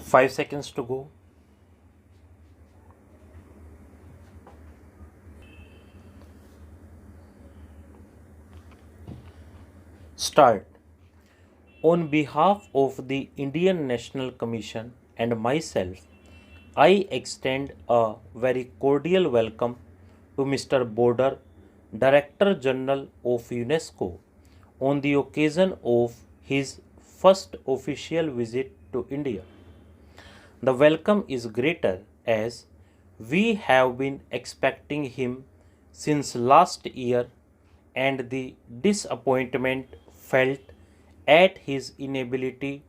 5 seconds to go. Start. On behalf of the Indian National Commission and myself, I extend a very cordial welcome to Mr. Border, Director General of UNESCO, on the occasion of his first official visit to India. The welcome is greater as we have been expecting him since last year, and the disappointment felt at his inability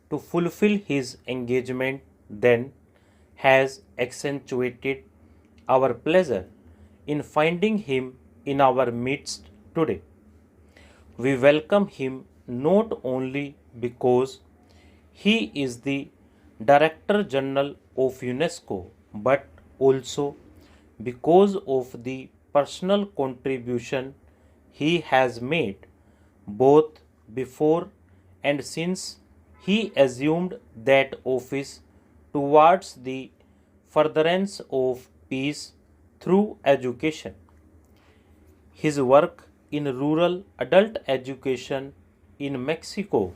to fulfill his engagement then has accentuated our pleasure in finding him in our midst today. We welcome him not only because he is the Director General of UNESCO, but also because of the personal contribution he has made both before and since he assumed that office towards the furtherance of peace through education. His work in rural adult education in Mexico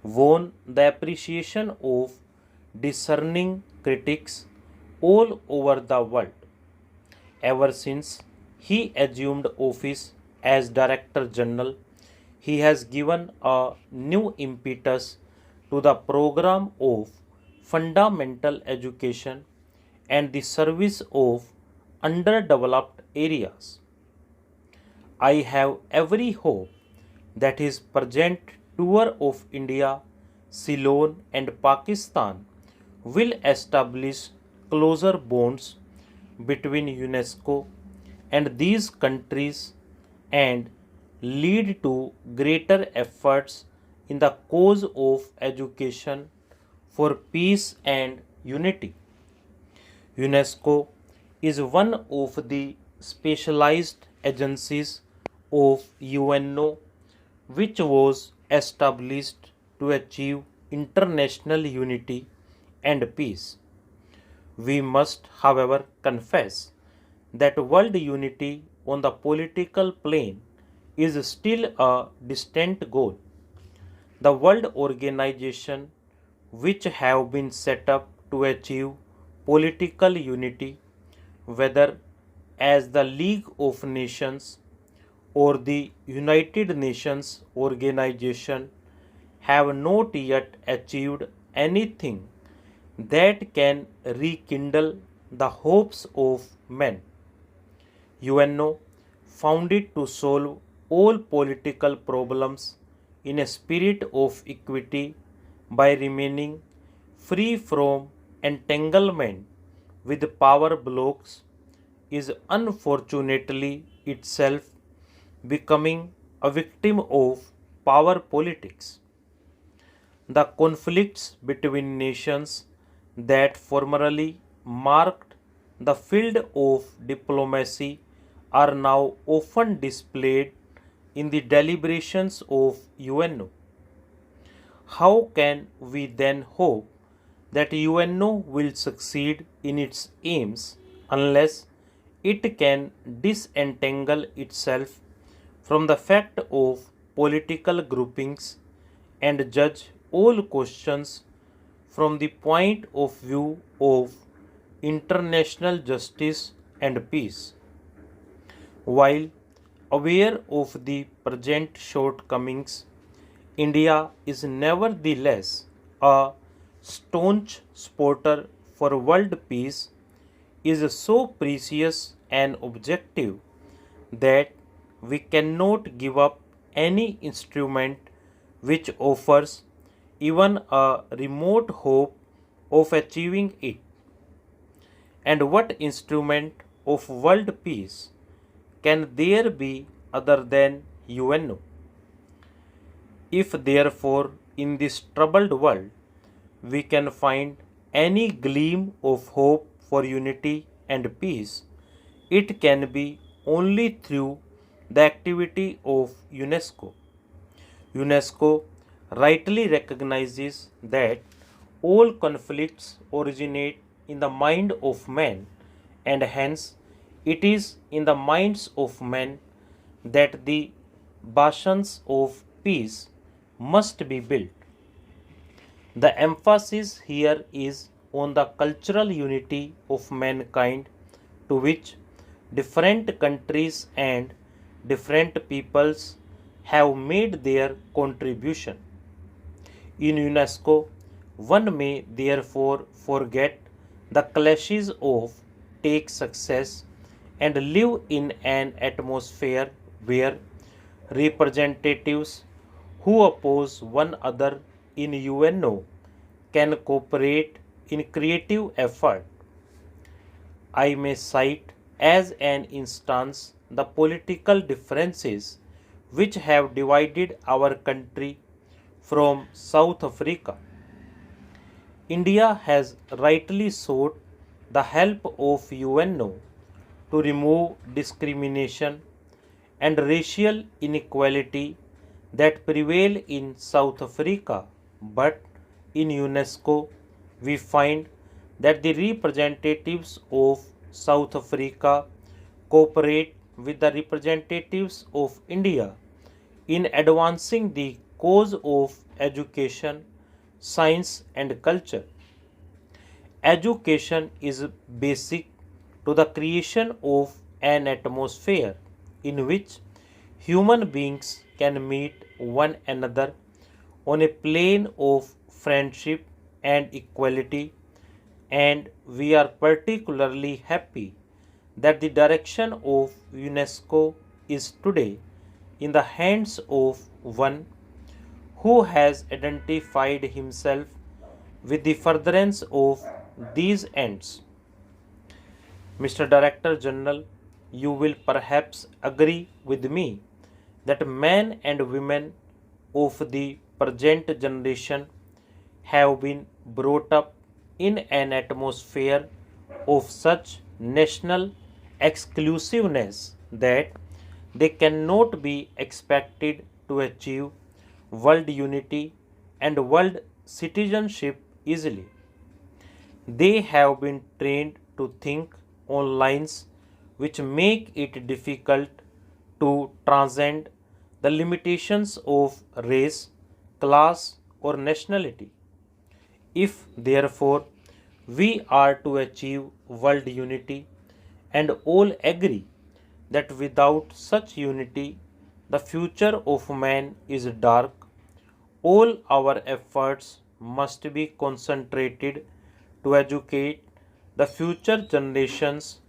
won the appreciation of discerning critics all over the world. Ever since he assumed office as Director General, he has given a new impetus to the program of fundamental education and the service of underdeveloped areas. I have every hope that his present tour of India, Ceylon, and Pakistan will establish closer bonds between UNESCO and these countries and lead to greater efforts in the cause of education for peace and unity. UNESCO is one of the specialized agencies of UNO which was established to achieve international unity and peace. We must, however, confess that world unity on the political plane is still a distant goal. The world organization which have been set up to achieve political unity, whether as the League of Nations or the United Nations organization, have not yet achieved anything that can rekindle the hopes of men. UNO, founded to solve all political problems in a spirit of equity by remaining free from entanglement with power blocks, is unfortunately itself becoming a victim of power politics. The conflicts between nations that formerly marked the field of diplomacy are now often displayed in the deliberations of UNO. How can we then hope that UNO will succeed in its aims unless it can disentangle itself from the fact of political groupings and judge all questions from the point of view of international justice and peace? While aware of the present shortcomings, India is nevertheless a staunch supporter for world peace, is so precious an objective that we cannot give up any instrument which offers even a remote hope of achieving it. And what instrument of world peace can there be other than UNO? If therefore in this troubled world we can find any gleam of hope for unity and peace, it can be only through the activity of UNESCO. UNESCO rightly recognizes that All conflicts originate in the mind of man, and hence it is in the minds of men that the bastions of peace must be built. The emphasis here is on the cultural unity of mankind, to which different countries and different peoples have made their contribution. In UNESCO, one may therefore forget the clashes of take success and live in an atmosphere where representatives who oppose one another in UNO can cooperate in creative effort. I may cite as an instance the political differences which have divided our country from South Africa. India has rightly sought the help of UNO to remove discrimination and racial inequality that prevail in South Africa, but in UNESCO we find that the representatives of South Africa cooperate with the representatives of India in advancing the cause of education, science, and culture. Education is basic to the creation of an atmosphere in which human beings can meet one another on a plane of friendship and equality, and we are particularly happy that the direction of UNESCO is today in the hands of one who has identified himself with the furtherance of these ends. Mr. Director General, you will perhaps agree with me that men and women of the present generation have been brought up in an atmosphere of such national exclusiveness that they cannot be expected to achieve world unity and world citizenship easily. They have been trained to think on lines which make it difficult to transcend the limitations of race, class, or nationality. If, therefore, we are to achieve world unity, and all agree that without such unity the future of man is dark, all our efforts must be concentrated to educate the future generations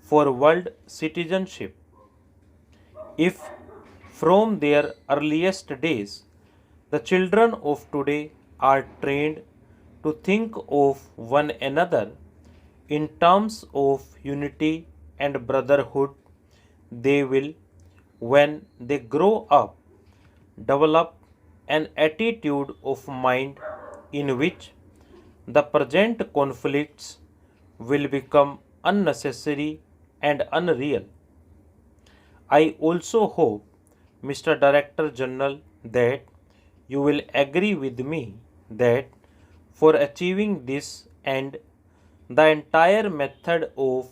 for world citizenship. If from their earliest days the children of today are trained to think of one another in terms of unity and brotherhood, they will, when they grow up, develop an attitude of mind in which the present conflicts will become unnecessary and unreal. I also hope, Mr. Director General, that you will agree with me that for achieving this end, the entire method of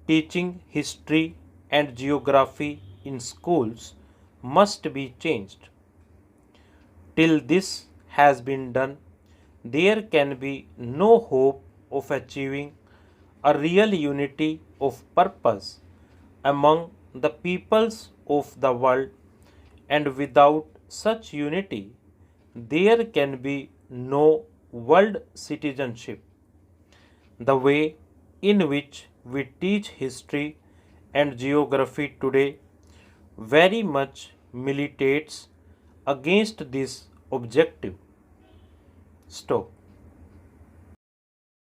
teaching history and geography in schools must be changed. Till this has been done, there can be no hope of achieving a real unity of purpose among the peoples of the world, and without such unity, there can be no world citizenship. The way in which we teach history and geography today very much militates against this objective. Stop.